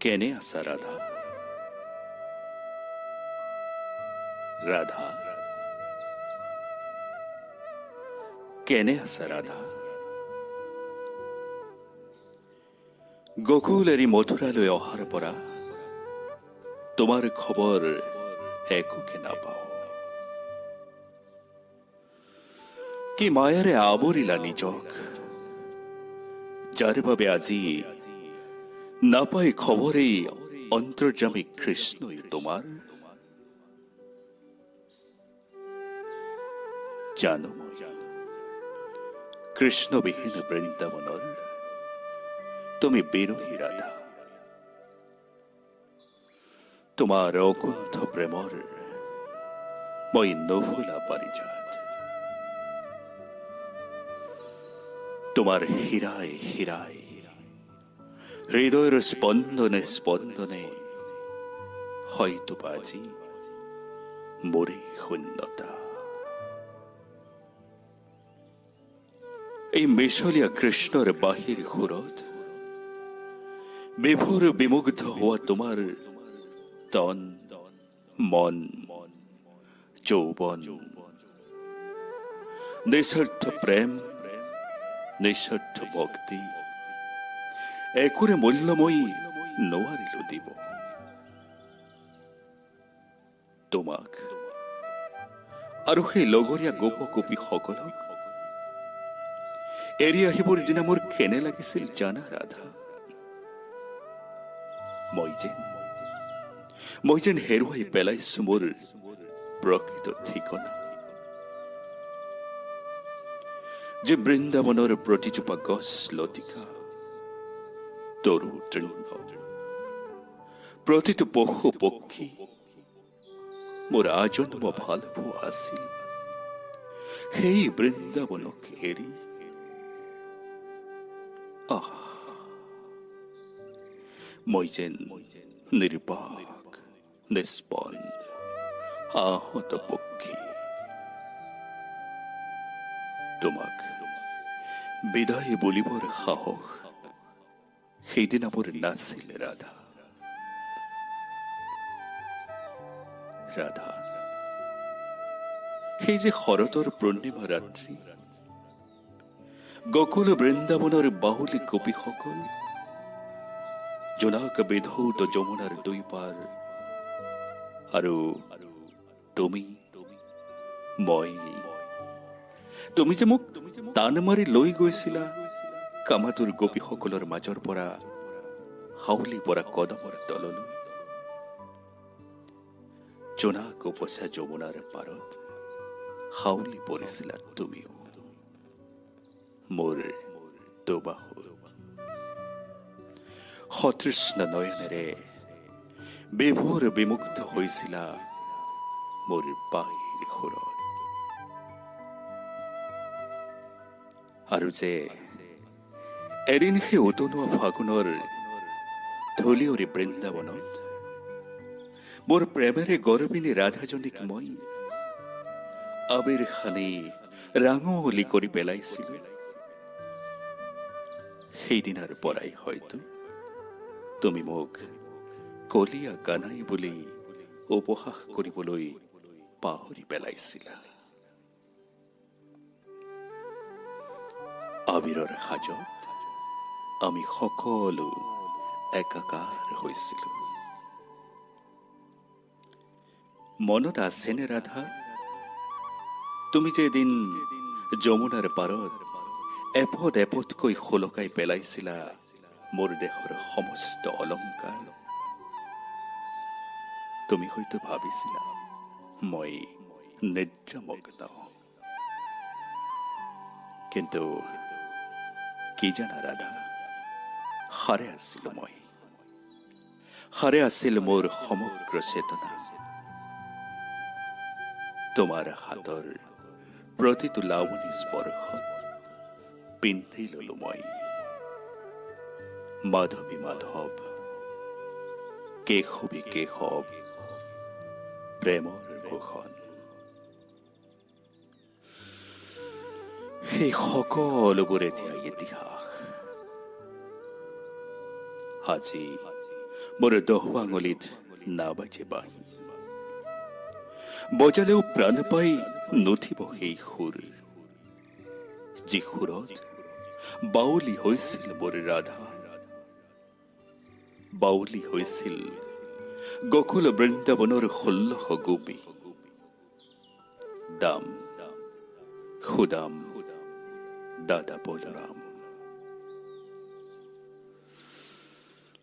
কেনে আছা ৰাধা? ৰাধা কেনে আছা ৰাধা? গোকুল এৰি মথুৰালৈ অহাৰ পৰা তোমাৰ খবৰ একোকে নাপাওঁ। কি মায়াৰে আৱৰিলা নিজক, যাৰ বাবে আজি নাপাই খবৰেই অন্তৰ্যামী কৃষ্ণই তোমাৰ। জানো মই কৃষ্ণবিহীন বৃন্দাবনৰ তুমি বিৰহী ৰাধা। তোমাৰ অকুণ্ঠ প্ৰেমৰ মই নভোলা পাৰিজাত। তোমাৰ হীৰাই হীৰাই হৃদয়ৰ স্পন্দনে স্পন্দনে হয়তো আজি মোৰে শূন্যতা। এই মিছলীয়া কৃষ্ণৰ বাহিৰ সুৰত বিভোৰ বিমুগ্ধ হোৱা তোমাৰ তন মন যৌৱন, নিস্বাৰ্থ প্ৰেম নিস্বাৰ্থ ভক্তি একোৰে মূল্য মই নোৱাৰিলো দিব। তোমাক আৰু সেই লগৰীয়া গোপ গোপীসকলক এৰি আহিবৰ দিনা মোৰ কেনে লাগিছিল জানা ৰাধা? মই যেন হেৰুৱাই পেলাইছো মোৰ প্ৰকৃত ঠিকনা। যে বৃন্দাবনৰ প্ৰতিজোপা গছ লতিকা, তৰু তৃণ, প্ৰতিটো পশু পক্ষী মোৰ আজন্ম ভাল পোৱা আছিল, সেই বৃন্দাবনক এৰি মই যেন নিৰ্বাক নিস্পন্দ আহত পক্ষী। তোমাক বিদায় বুলিবৰ সাহস সেইদিনা মোৰ নাছিল ৰাধা। ৰাধা, সেই যে শৰতৰ পূৰ্ণিমা ৰাত্ৰি, গোকুল বৃন্দাবনৰ বাহুলী গোপীসকল জোনাক বিধৌত যমুনাৰ দুই পাৰ, আৰু তুমি যে মোক টান মাৰি লৈ গৈছিলা কামাতুৰ গোপীসকলৰ মাজৰ পৰা হাউলি পৰা কদমৰ তললৈ। জোনাক উপচা যমুনাৰ পাৰত হাউলি পৰিছিলা তুমিও মোৰ দুবাহুত। সতৃষ্ণ নয়নেৰে বিভোৰ বিমুগ্ধ হৈছিলা মোৰ বাহিৰ সুৰত। আৰু যে এদিন সেই উতনোৱা ফাগুনৰ ধূলিয়ৰী বৃন্দাবনত মোৰ প্ৰেমেৰে গৰ্বিনী ৰাধাজনীক মই আবিৰ সানি ৰাঙলী কৰি পেলাইছিলো, সেইদিনাৰ পৰাই হয়তো তুমি মোক কলীয়া কানাই বুলি উপহাস কৰিবলৈ পাহৰি পেলাইছিলা। আবিৰৰ সাজত আমি সকলো একাকাৰ হৈছিলো। মনত আছেনে ৰাধা, তুমি যে এদিন যমুনাৰ পাৰত এপদ এপদকৈ খোলকাই পেলাইছিলা মোৰ দেহৰ সমস্ত অলংকাৰ? তুমি হয়তো ভাবিছিলা মই নিদ্ৰামগ্ন, কিন্তু কি জানা ৰাধা, সাৰে আছিলো মই, সাৰে আছিল মোৰ সমগ্ৰ চেতনা। তোমাৰ হাতৰ প্ৰতিটো লাৱনী স্পৰ্শত পিন্ধি ললো মই মাধৱী মাধৱ, কেশৱী কেশৱ, প্ৰেমৰ ভূষণ। সেই সকলোবোৰ এতিয়া ইতিহাস। আজি মোৰ দহু আঙুলিত নাবাজে বাঁহী বজালেও প্ৰাণ পাই নুঠিব সেই সুৰ যি সুৰত বাউলী হৈছিল মোৰ ৰাধা বাউলী হৈছিল গকুল বৃন্দাবনৰ 1600 গোপী দাম সুদাম দাদা বলৰাম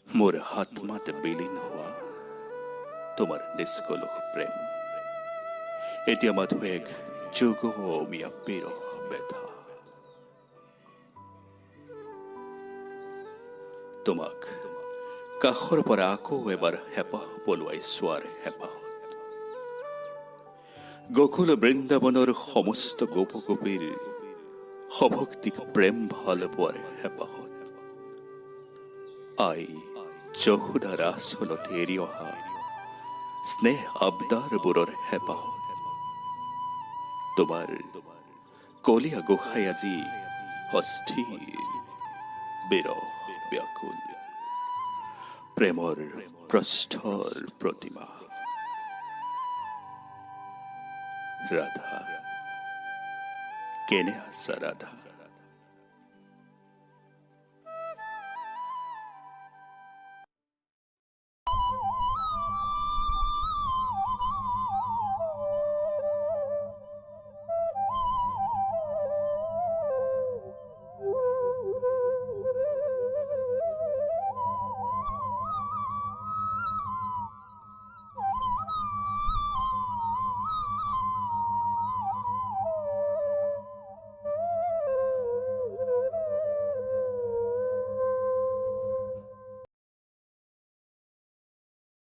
মোৰ হাতমাত বিলীন হোৱা তোমাৰ নিষ্কলুষ প্ৰেম এতিয়া মাথো এক যুগমীয়া বিৰহ ব্যথা তোমাক কাষৰ পৰা আকৌ এবাৰ হেঁপাহ পলুৱাই চোৱাৰ হেঁপাহত গকুল বৃন্দাবনৰ সমস্ত গোপগোপীৰ সভক্তিক প্ৰেম ভাল পোৱাৰ হেঁপাহত আই যশোদাৰ আচলতে এৰি অহা স্নেহ আবদাৰবোৰৰ হেঁপাহত তোমাৰ কলীয়া গোসাঁই আজি অস্থিৰ বিৰহ ব্যাকুল প্ৰেমৰ প্ৰস্থৰ প্ৰতিমা ৰাধা কেনে আছা ৰাধা